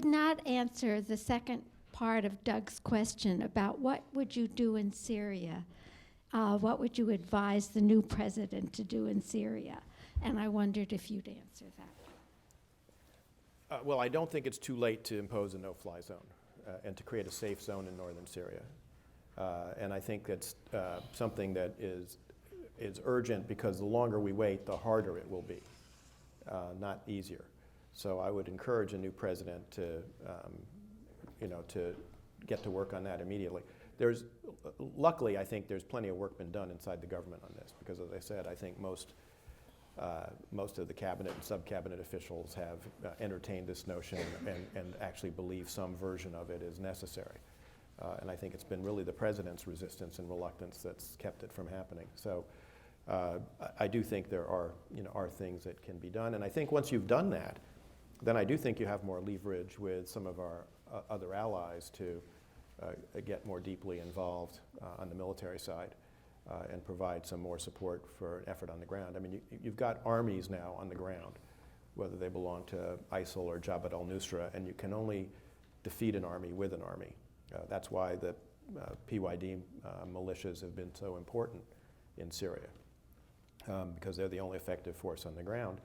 did not answer the second part of Doug's question about what would you do in Syria. What would you advise the new president to do in Syria? And I wondered if you'd answer that. Well, I don't think it's too late to impose a no-fly zone and to create a safe zone in northern Syria. And I think that's something that is urgent, because the longer we wait, the harder it will be, not easier. So I would encourage a new president to, to get to work on that immediately. Luckily, I think there's plenty of work been done inside the government on this, because as I said, I think most of the cabinet and sub-cabinet officials have entertained this notion and actually believe some version of it is necessary. And I think it's been really the president's resistance and reluctance that's kept it from happening. So I do think there are things that can be done. And I think once you've done that, then I do think you have more leverage with some of our other allies to get more deeply involved on the military side and provide some more support for an effort on the ground. I mean, you've got armies now on the ground, whether they belong to ISIL or Jabhat al-Nusra, and you can only defeat an army with an army. That's why the PYD militias have been so important in Syria, because they're the only effective force on the ground.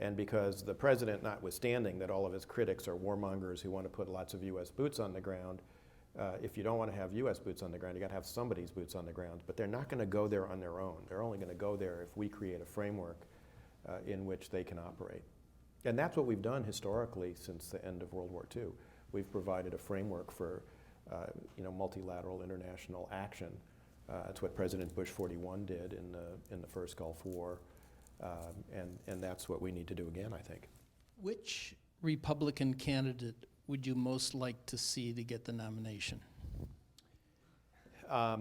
And because the president, notwithstanding that all of his critics are warmongers who want to put lots of U.S. boots on the ground, if you don't want to have U.S. boots on the ground, you got to have somebody's boots on the ground. But they're not going to go there on their own. They're only going to go there if we create a framework in which they can operate. And that's what we've done historically since the end of World War II. We've provided a framework for multilateral international action. That's what President Bush 41 did in the first Gulf War. And that's what we need to do again, I think. Which Republican candidate would you most like to see to get the nomination? I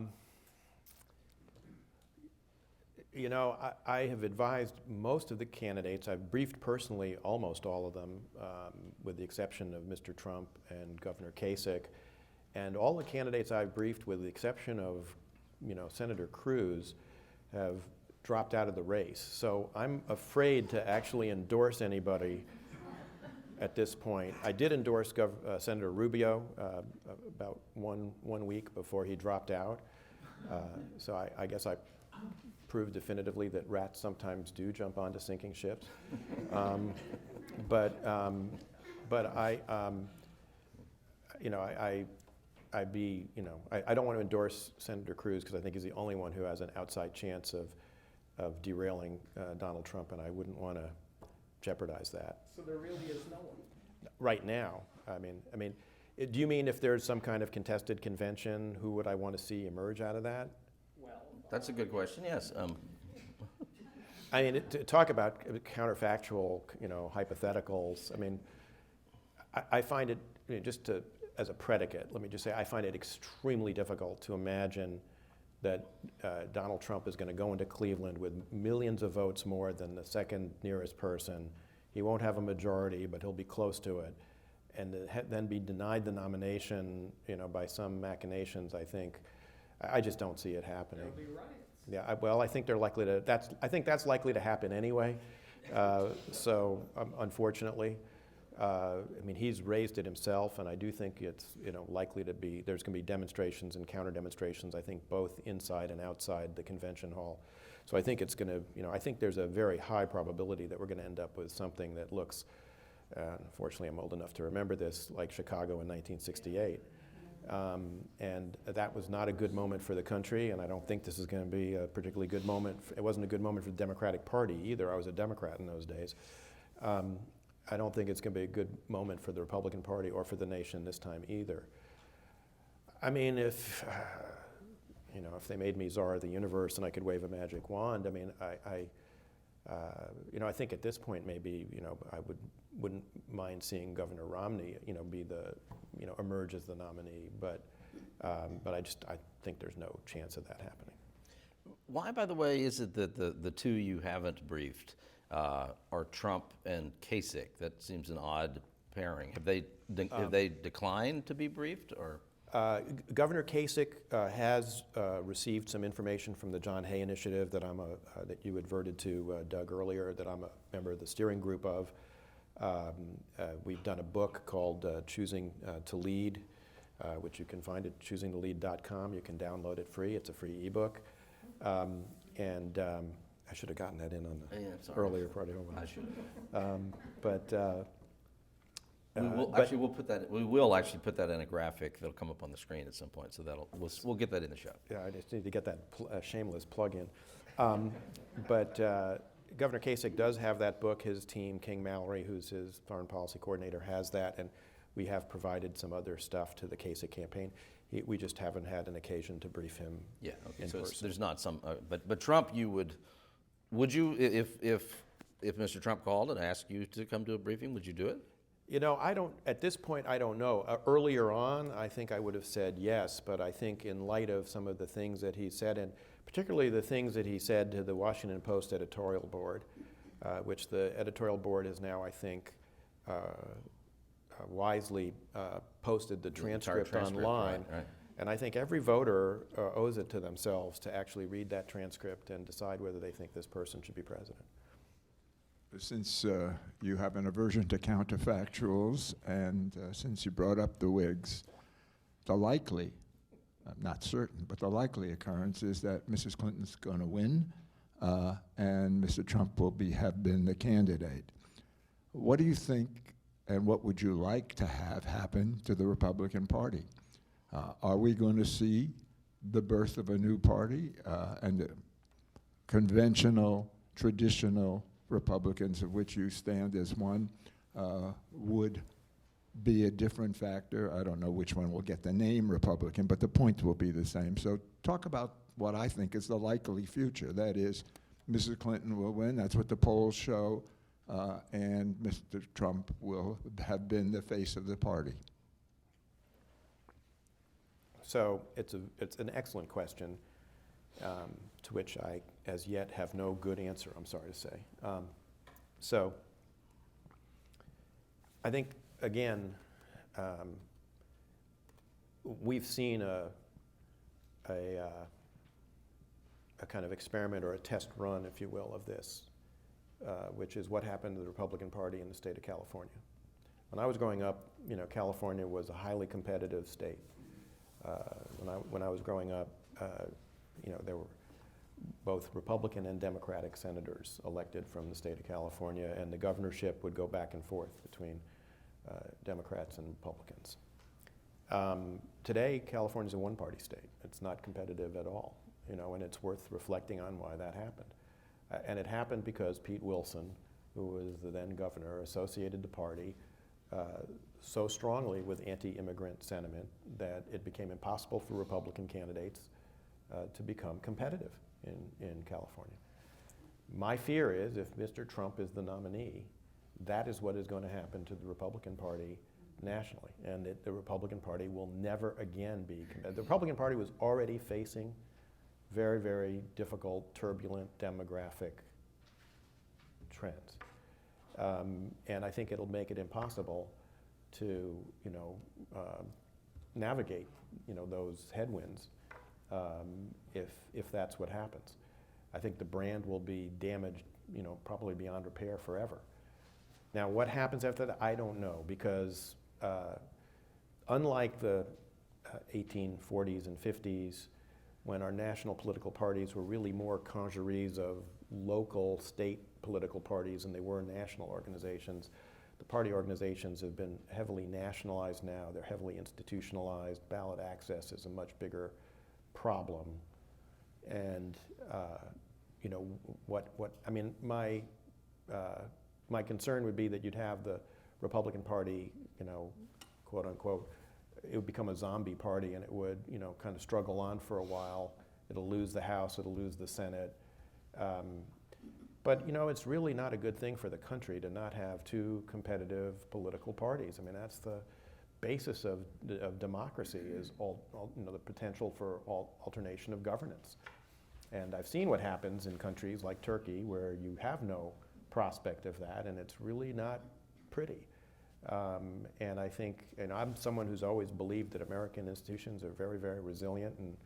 have advised most of the candidates. I've briefed personally almost all of them, with the exception of Mr. Trump and Governor Kasich. And all the candidates I've briefed, with the exception of, Senator Cruz, have dropped out of the race. So I'm afraid to actually endorse anybody at this point. I did endorse Senator Rubio about one week before he dropped out. So I guess I proved definitively that rats sometimes do jump onto sinking ships. But I don't want to endorse Senator Cruz, because I think he's the only one who has an outside chance of derailing Donald Trump, and I wouldn't want to jeopardize that. So there really is no one? Right now. I mean, do you mean if there's some kind of contested convention, who would I want to see emerge out of that? Well, that's a good question, yes. I mean, to talk about counterfactual, hypotheticals, I mean, I find it, as a predicate, let me just say, I find it extremely difficult to imagine that Donald Trump is going to go into Cleveland with millions of votes more than the second nearest person. He won't have a majority, but he'll be close to it. And then be denied the nomination, by some machinations, I think. I just don't see it happening. there'll be riots. Yeah, I think they're likely to, I think that's likely to happen anyway. Unfortunately. He's raised it himself, and I do think it's likely to be, there's going to be demonstrations and counter demonstrations, I think both inside and outside the convention hall. So I think it's going to, I think there's a very high probability that we're going to end up with something that looks, unfortunately I'm old enough to remember this, like Chicago in 1968. And that was not a good moment for the country, and I don't think this is going to be a particularly good moment. It wasn't a good moment for the Democratic Party either. I was a Democrat in those days. I don't think it's going to be a good moment for the Republican Party or for the nation this time either. I mean, if they made me czar of the universe and I could wave a magic wand, I mean, I think at this point maybe, I wouldn't mind seeing Governor Romney, emerge as the nominee, but I think there's no chance of that happening. Why, by the way, is it that the two you haven't briefed are Trump and Kasich? That seems an odd pairing. Have they declined to be briefed, or? Governor Kasich has received some information from the John Hay Initiative that that you adverted to, Doug, earlier, that I'm a member of the steering group of. We've done a book called Choosing to Lead, which you can find at choosingtolead.com. You can download it free. It's a free ebook. I should have gotten that in on the earlier part. I should. We will actually put that in a graphic that'll come up on the screen at some point. So we'll get that in the show. Yeah, I just need to get that shameless plug in. Governor Kasich does have that book. His team, King Mallory, who's his foreign policy coordinator, has that, and we have provided some other stuff to the Kasich campaign. We just haven't had an occasion to brief him. Yeah. Okay. In So person. there's not some. But Trump, would you if Mr. Trump called and asked you to come to a briefing, would you do it? You know, at this point, I don't know. Earlier on, I think I would have said yes, but I think in light of some of the things that he said, and particularly the things that he said to the Washington Post editorial board, which the editorial board has now, I think, wisely posted the transcript online. Right. And I think every voter owes it to themselves to actually read that transcript and decide whether they think this person should be president. Since you have an aversion to counterfactuals, and since you brought up the Whigs, the likely, not certain, but the likely occurrence is that Mrs. Clinton's going to win, and Mr. Trump will have been the candidate. What do you think, and what would you like to have happen to the Republican Party? Are we going to see the birth of a new party, and the conventional, traditional Republicans, of which you stand as one, would be a different factor? I don't know which one will get the name Republican, but the point will be the same. So talk about what I think is the likely future. That is, Mrs. Clinton will win. That's what the polls show. And Mr. Trump will have been the face of the party. So it's an excellent question, to which I, as yet, have no good answer, I'm sorry to say. So I think, again, we've seen a kind of experiment or a test run, if you will, of this, which is what happened to the Republican Party in the state of California. When I was growing up, California was a highly competitive state. When I was growing up, there were both Republican and Democratic senators elected from the state of California, and the governorship would go back and forth between Democrats and Republicans. Today, California is a one-party state. It's not competitive at all, and it's worth reflecting on why that happened. And it happened because Pete Wilson, who was the then governor, associated the party so strongly with anti-immigrant sentiment that it became impossible for Republican candidates to become competitive in California. My fear is if Mr. Trump is the nominee, that is what is going to happen to the Republican Party nationally, and that the Republican Party will never again be competitive. The Republican Party was already facing very, very difficult, turbulent demographic trends. And I think it'll make it impossible to, navigate, those headwinds if that's what happens. I think the brand will be damaged, probably beyond repair forever. Now, what happens after that, I don't know, because unlike the 1840s and 50s, when our national political parties were really more congeries of local, state political parties than they were national organizations, the party organizations have been heavily nationalized now. They're heavily institutionalized. Ballot access is a much bigger problem. And, my concern would be that you'd have the Republican Party, quote unquote, it would become a zombie party, and it would, kind of struggle on for a while. It'll lose the House, it'll lose the Senate. But, it's really not a good thing for the country to not have two competitive political parties. I mean, that's the basis of democracy, is the potential for alternation of governance. And I've seen what happens in countries like Turkey, where you have no prospect of that, and it's really not pretty. And I think, and I'm someone who's always believed that American institutions are very, very resilient. And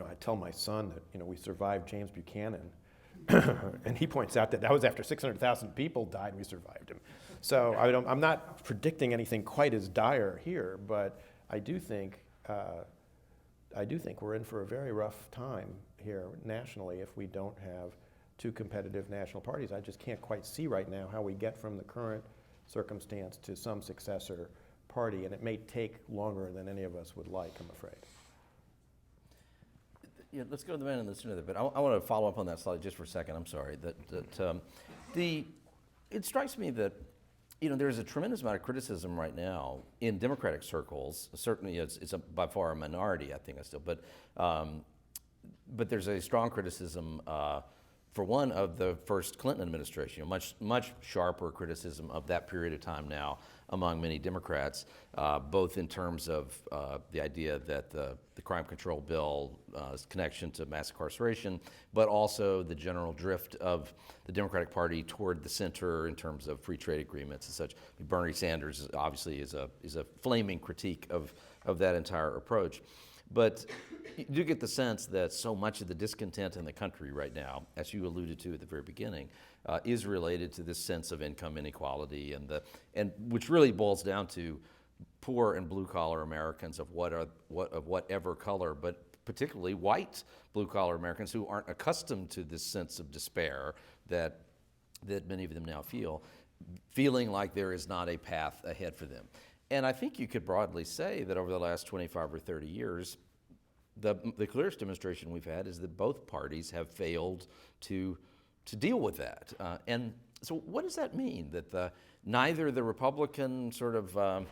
I tell my son that we survived James Buchanan, And he points out that that was after 600,000 people died, we survived him. So I'm not predicting anything quite as dire here, but I do think we're in for a very rough time here nationally if we don't have two competitive national parties. I just can't quite see right now how we get from the current circumstance to some successor party, and it may take longer than any of us would like, I'm afraid. Yeah, let's go to the man in the center there, but I want to follow up on that slide just for a second. I'm sorry. It strikes me that there's a tremendous amount of criticism right now in Democratic circles. Certainly, it's by far a minority, I think, but there's a strong criticism. For one, of the first Clinton administration, much sharper criticism of that period of time now among many Democrats, both in terms of the idea that the crime control bill's connection to mass incarceration, but also the general drift of the Democratic Party toward the center in terms of free trade agreements and such. Bernie Sanders obviously is a flaming critique of that entire approach. But you do get the sense that so much of the discontent in the country right now, as you alluded to at the very beginning, is related to this sense of income inequality, and which really boils down to poor and blue collar Americans of whatever color, but particularly white blue collar Americans who aren't accustomed to this sense of despair that many of them now feel, feeling like there is not a path ahead for them. And I think you could broadly say that over the last 25 or 30 years, the clearest demonstration we've had is that both parties have failed to deal with that. And so what does that mean? That neither the Republican sort of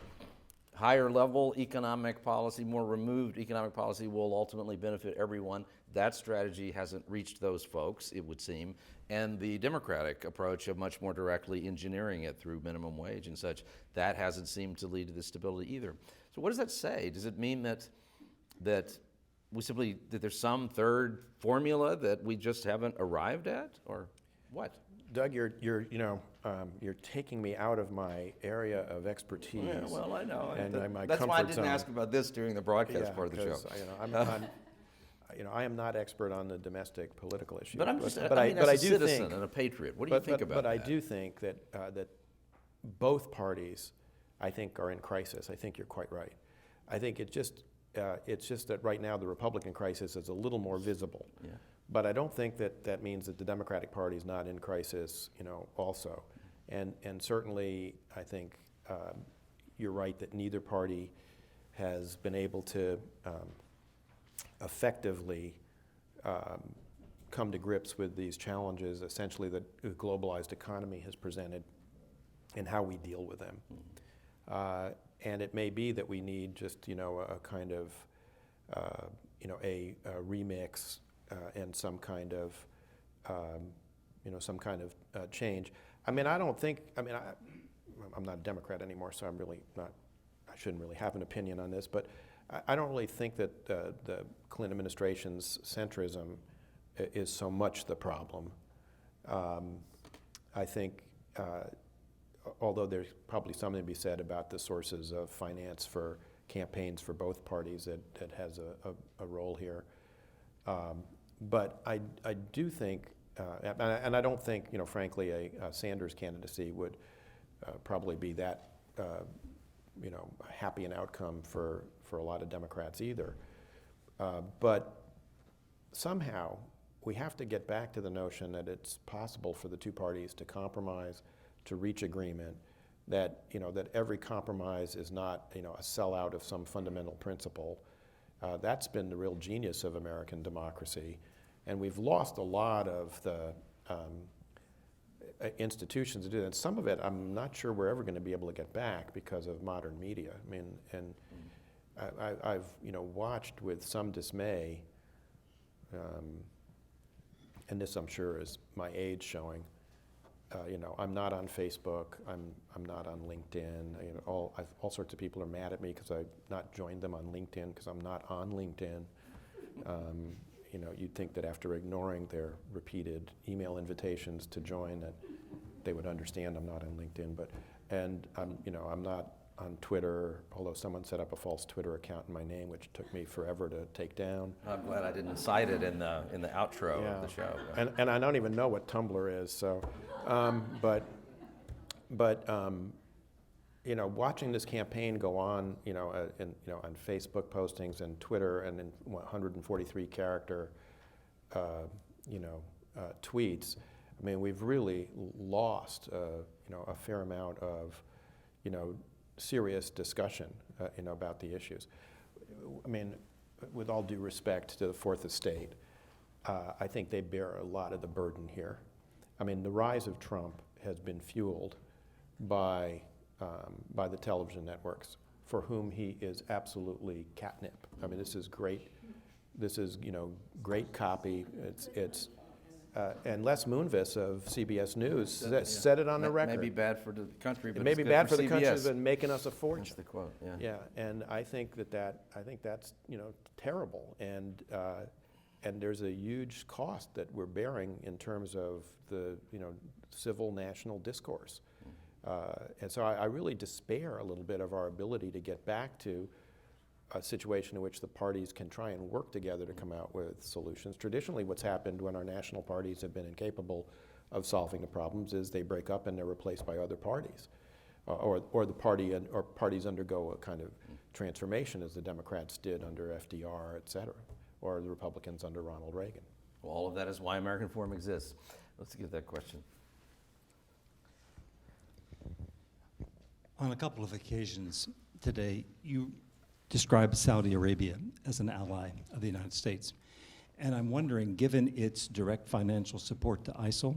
higher level economic policy, more removed economic policy will ultimately benefit everyone. That strategy hasn't reached those folks, it would seem. And the Democratic approach of much more directly engineering it through minimum wage and such, that hasn't seemed to lead to this stability either. So what does that say? Does it mean that there's some third formula that we just haven't arrived at, or what? Doug, you're taking me out of my area of expertise. Yeah, well, I know. And my that's comfort why I didn't zone. ask about this during the broadcast part of the show. I am not expert on the domestic political issue. But I'm just, but as I a do citizen think, and a patriot, what do you think about that? But I do think that both parties, I think, are in crisis. I think you're quite right. I think it's just that right now the Republican crisis is a little more visible. Yeah. But I don't think that means that the Democratic Party is not in crisis, also. And certainly, I think you're right that neither party has been able to effectively come to grips with these challenges, essentially, that the globalized economy has presented and how we deal with them. And it may be that we need just, a kind of, a remix and some kind of, change. I'm not a Democrat anymore, so I shouldn't really have an opinion on this, but I don't really think that the Clinton administration's centrism is so much the problem. I think, although there's probably something to be said about the sources of finance for campaigns for both parties that has a role here. But I do think, and I don't think, frankly, a Sanders candidacy would probably be that, happy an outcome for a lot of Democrats either. But somehow we have to get back to the notion that it's possible for the two parties to compromise, to reach agreement, that every compromise is not a sellout of some fundamental principle. That's been the real genius of American democracy, and we've lost a lot of the institutions to do that. And some of it, I'm not sure we're ever going to be able to get back because of modern media. I mean, and I've watched with some dismay, and this I'm sure is my age showing. I'm not on Facebook. I'm not on LinkedIn. All sorts of people are mad at me because I've not joined them on LinkedIn because I'm not on LinkedIn. You'd think that after ignoring their repeated email invitations to join, that they would understand I'm not on LinkedIn. I'm not on Twitter, although someone set up a false Twitter account in my name, which took me forever to take down. I'm glad I didn't cite it in the outro of the show. And I don't even know what Tumblr is. So, you know, watching this campaign go on, you know, on Facebook postings and Twitter and in 143 character, tweets. I mean, we've really lost, a fair amount of, serious discussion, about the issues. I mean, with all due respect to the Fourth Estate, I think they bear a lot of the burden here. I mean, the rise of Trump has been fueled by the television networks, for whom he is absolutely catnip. I mean, this is great. This is, great copy. It's and Les Moonves of CBS News said it on the record. It may be bad for the country, but it may it's be good bad for the CBS. country, but making us a fortune. That's the quote. Yeah. Yeah, and I think that's terrible, and there's a huge cost that we're bearing in terms of the civil national discourse, and so I really despair a little bit of our ability to get back to a situation in which the parties can try and work together to come out with solutions. Traditionally, what's happened when our national parties have been incapable of solving the problems is they break up and they're replaced by other parties, or parties undergo a kind of transformation, as the Democrats did under FDR, et cetera, or the Republicans under Ronald Reagan. Well, all of that is why American Forum exists. Let's get that question. On a couple of occasions today, you described Saudi Arabia as an ally of the United States. And I'm wondering, given its direct financial support to ISIL,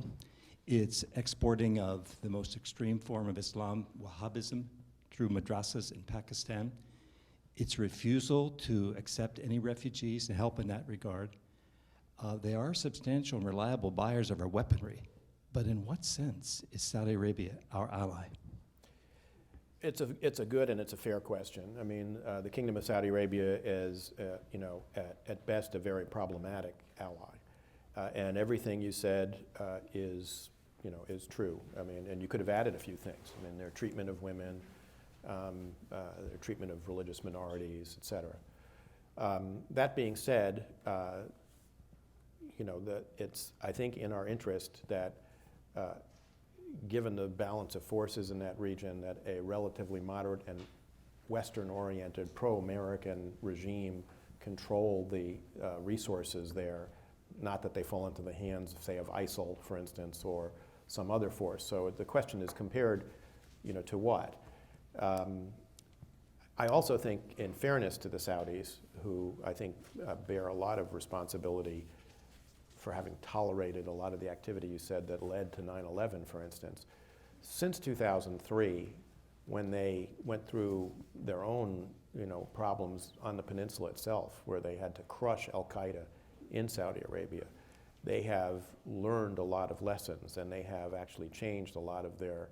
its exporting of the most extreme form of Islam, Wahhabism, through madrasas in Pakistan, its refusal to accept any refugees and help in that regard, they are substantial and reliable buyers of our weaponry. But in what sense is Saudi Arabia our ally? It's a good and it's a fair question. I mean, the Kingdom of Saudi Arabia is, at best, a very problematic ally, and everything you said is true. I mean, and you could have added a few things. I mean, their treatment of women, their treatment of religious minorities, et cetera. That being said, it's I think in our interest that. Given the balance of forces in that region, that a relatively moderate and Western-oriented pro-American regime control the resources there, not that they fall into the hands, say, of ISIL, for instance, or some other force. So the question is compared, to what? I also think, in fairness to the Saudis, who I think bear a lot of responsibility for having tolerated a lot of the activity you said that led to 9/11, for instance. Since 2003, when they went through their own, problems on the peninsula itself, where they had to crush Al-Qaeda in Saudi Arabia, they have learned a lot of lessons, and they have actually changed a lot of their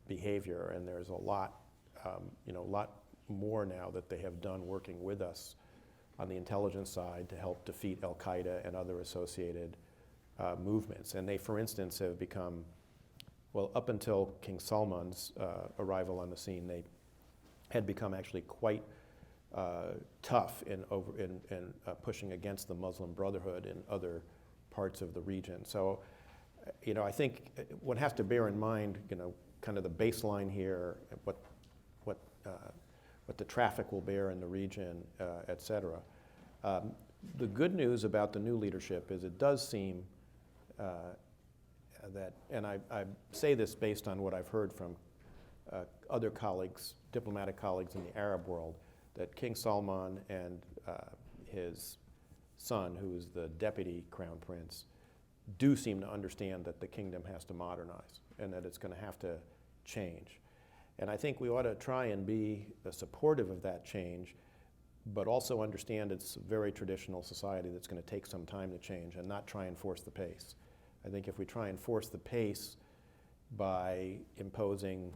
behavior, and there's a lot, lot more now that they have done working with us on the intelligence side to help defeat Al-Qaeda and other associated movements. And they, for instance, have become, well, up until King Salman's arrival on the scene, they had become actually quite tough in pushing against the Muslim Brotherhood in other parts of the region. So, I think one has to bear in mind, kind of the baseline here, what the traffic will bear in the region, et cetera. The good news about the new leadership is it does seem that, and I say this based on what I've heard from other colleagues, diplomatic colleagues in the Arab world, that King Salman and his son, who is the deputy crown prince, do seem to understand that the kingdom has to modernize and that it's going to have to change. And I think we ought to try and be supportive of that change, but also understand it's a very traditional society that's going to take some time to change, and not try and force the pace. I think if we try and force the pace by imposing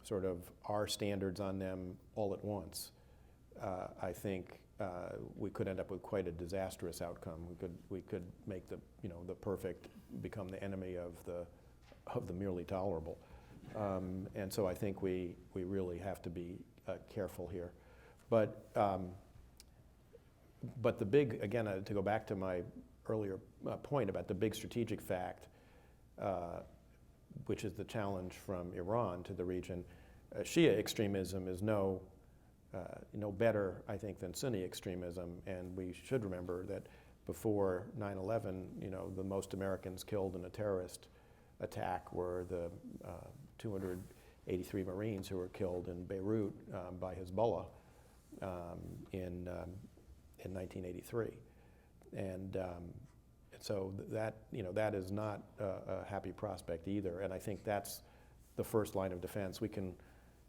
sort of our standards on them all at once, I think we could end up with quite a disastrous outcome. We could make the perfect become the enemy of the merely tolerable. And so I think we really have to be careful here. But the big, again, to go back to my earlier point about the big strategic fact, which is the challenge from Iran to the region, Shia extremism is no better, I think, than Sunni extremism. And we should remember that before 9/11, the most Americans killed in a terrorist attack were the 283 Marines who were killed in Beirut by Hezbollah in 1983. And so that is not a happy prospect either. And I think that's the first line of defense. We can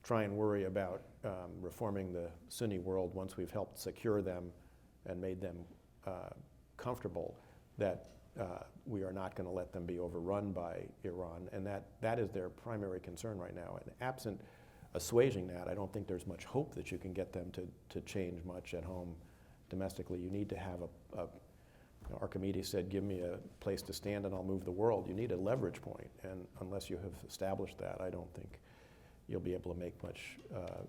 try and worry about reforming the Sunni world once we've helped secure them and made them comfortable that we are not going to let them be overrun by Iran. And that is their primary concern right now. And absent assuaging that, I don't think there's much hope that you can get them to change much at home domestically. You need to have Archimedes said, give me a place to stand and I'll move the world. You need a leverage point, and unless you have established that, I don't think you'll be able to make much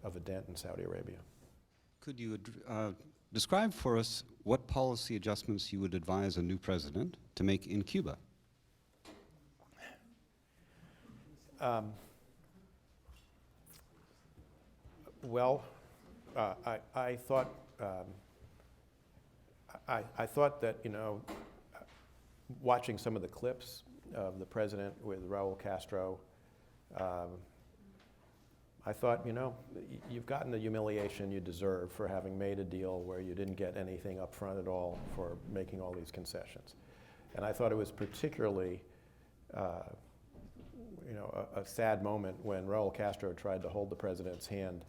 of a dent in Saudi Arabia. Could you describe for us what policy adjustments you would advise a new president to make in Cuba? I thought I thought that, watching some of the clips of the president with Raul Castro, I thought, you've gotten the humiliation you deserve for having made a deal where you didn't get anything up front at all for making all these concessions. And I thought it was particularly, a sad moment when Raul Castro tried to hold the president's hand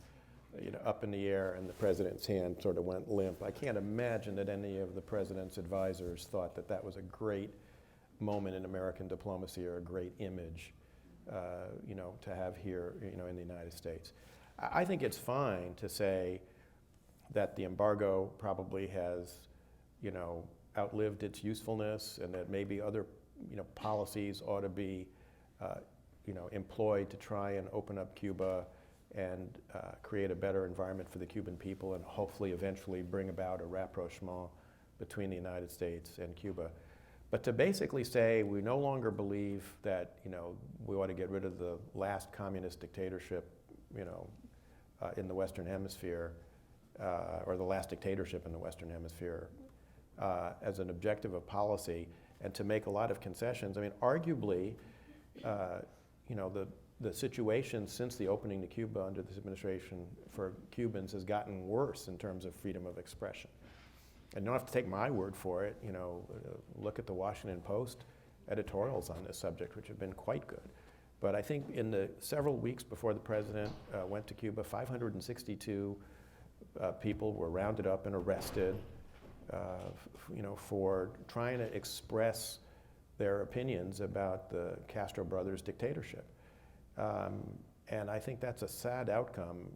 up in the air, and the president's hand sort of went limp. I can't imagine that any of the president's advisors thought that that was a great moment in American diplomacy or a great image, to have here, in the United States. I think it's fine to say that the embargo probably has, outlived its usefulness, and that maybe other, policies ought to be, employed to try and open up Cuba and create a better environment for the Cuban people, and hopefully eventually bring about a rapprochement between the United States and Cuba. But to basically say we no longer believe that we ought to get rid of the last communist dictatorship in the Western Hemisphere, or the last dictatorship in the Western Hemisphere, as an objective of policy, and to make a lot of concessions. I mean, arguably, the situation since the opening to Cuba under this administration for Cubans has gotten worse in terms of freedom of expression. And you don't have to take my word for it. Look at the Washington Post editorials on this subject, which have been quite good. But I think in the several weeks before the president went to Cuba, 562 people were rounded up and arrested, for trying to express their opinions about the Castro brothers' dictatorship. And I think that's a sad outcome,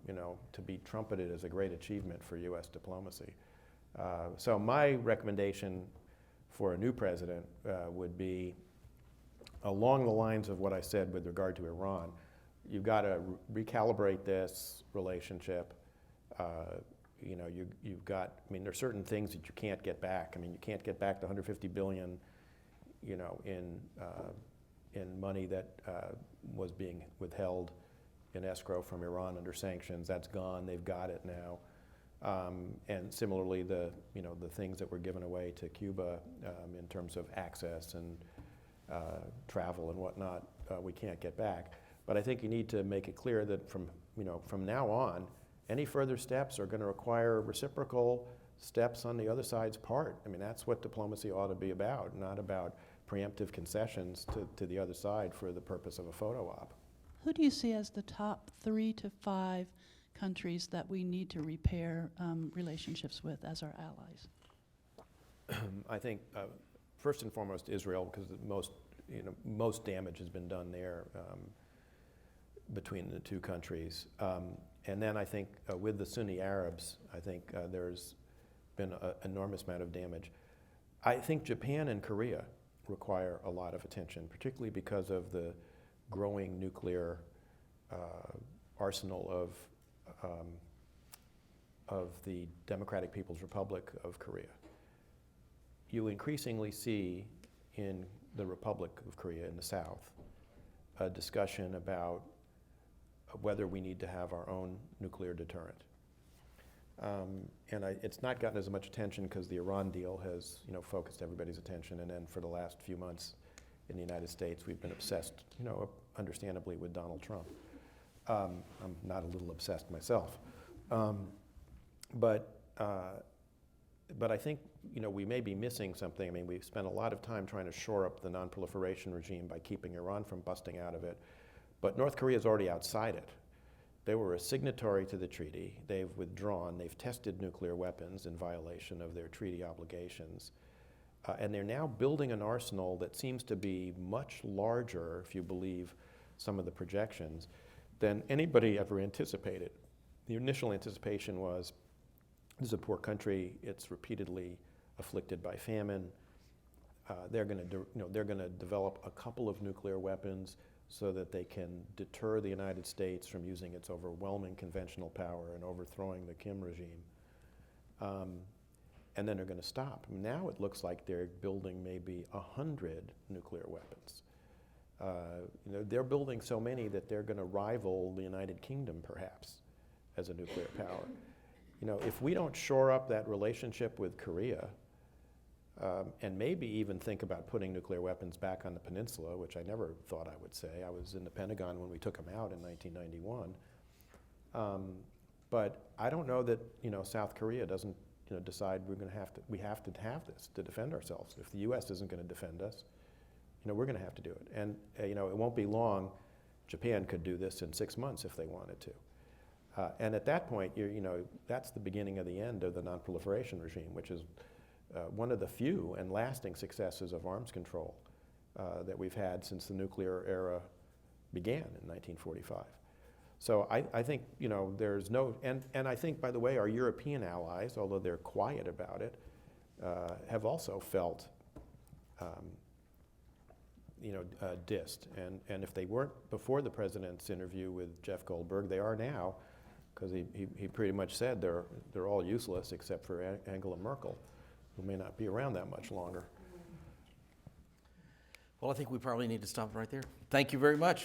to be trumpeted as a great achievement for U.S. diplomacy. So my recommendation for a new president would be along the lines of what I said with regard to Iran. You've got to recalibrate this relationship. You've got, there are certain things that you can't get back. You can't get back the $150 billion, in money that was being withheld in escrow from Iran under sanctions. That's gone. They've got it now. And similarly, the things that were given away to Cuba in terms of access and travel and whatnot, we can't get back. But I think you need to make it clear that from now on, any further steps are going to require reciprocal steps on the other side's part. That's what diplomacy ought to be about, not about preemptive concessions to the other side for the purpose of a photo op. Who do you see as the top 3 to 5 countries that we need to repair relationships with as our allies? I think first and foremost Israel, because most damage has been done there between the two countries. And then I think with the Sunni Arabs, I think there's been an enormous amount of damage. I think Japan and Korea require a lot of attention, particularly because of the growing nuclear arsenal of the Democratic People's Republic of Korea. You increasingly see in the Republic of Korea in the South a discussion about whether we need to have our own nuclear deterrent. It's not gotten as much attention because the Iran deal has, focused everybody's attention, and then for the last few months in the United States, we've been obsessed, understandably, with Donald Trump. I'm not a little obsessed myself. But I think, we may be missing something. I mean, we've spent a lot of time trying to shore up the non-proliferation regime by keeping Iran from busting out of it. But North Korea is already outside it. They were a signatory to the treaty. They've withdrawn. They've tested nuclear weapons in violation of their treaty obligations. And they're now building an arsenal that seems to be much larger, if you believe some of the projections, than anybody ever anticipated. The initial anticipation was, this is a poor country. It's repeatedly afflicted by famine. They're going to develop a couple of nuclear weapons so that they can deter the United States from using its overwhelming conventional power and overthrowing the Kim regime. And then they're going to stop. Now it looks like they're building maybe 100 nuclear weapons. They're building so many that they're going to rival the United Kingdom, perhaps, as a nuclear power. If we don't shore up that relationship with Korea, and maybe even think about putting nuclear weapons back on the peninsula, which I never thought I would say. I was in the Pentagon when we took them out in 1991. But I don't know that South Korea doesn't decide we have to have this to defend ourselves. If the U.S. isn't going to defend us, we're going to have to do it. And it won't be long. Japan could do this in 6 months if they wanted to. And at that point, that's the beginning of the end of the non-proliferation regime, which is one of the few and lasting successes of arms control that we've had since the nuclear era began in 1945. So I think, there's no, and I think, by the way, our European allies, although they're quiet about it, have also felt, dissed. And if they weren't before the president's interview with Jeff Goldberg, they are now, because he pretty much said they're all useless except for Angela Merkel, who may not be around that much longer. Well, I think we probably need to stop right there. Thank you very much.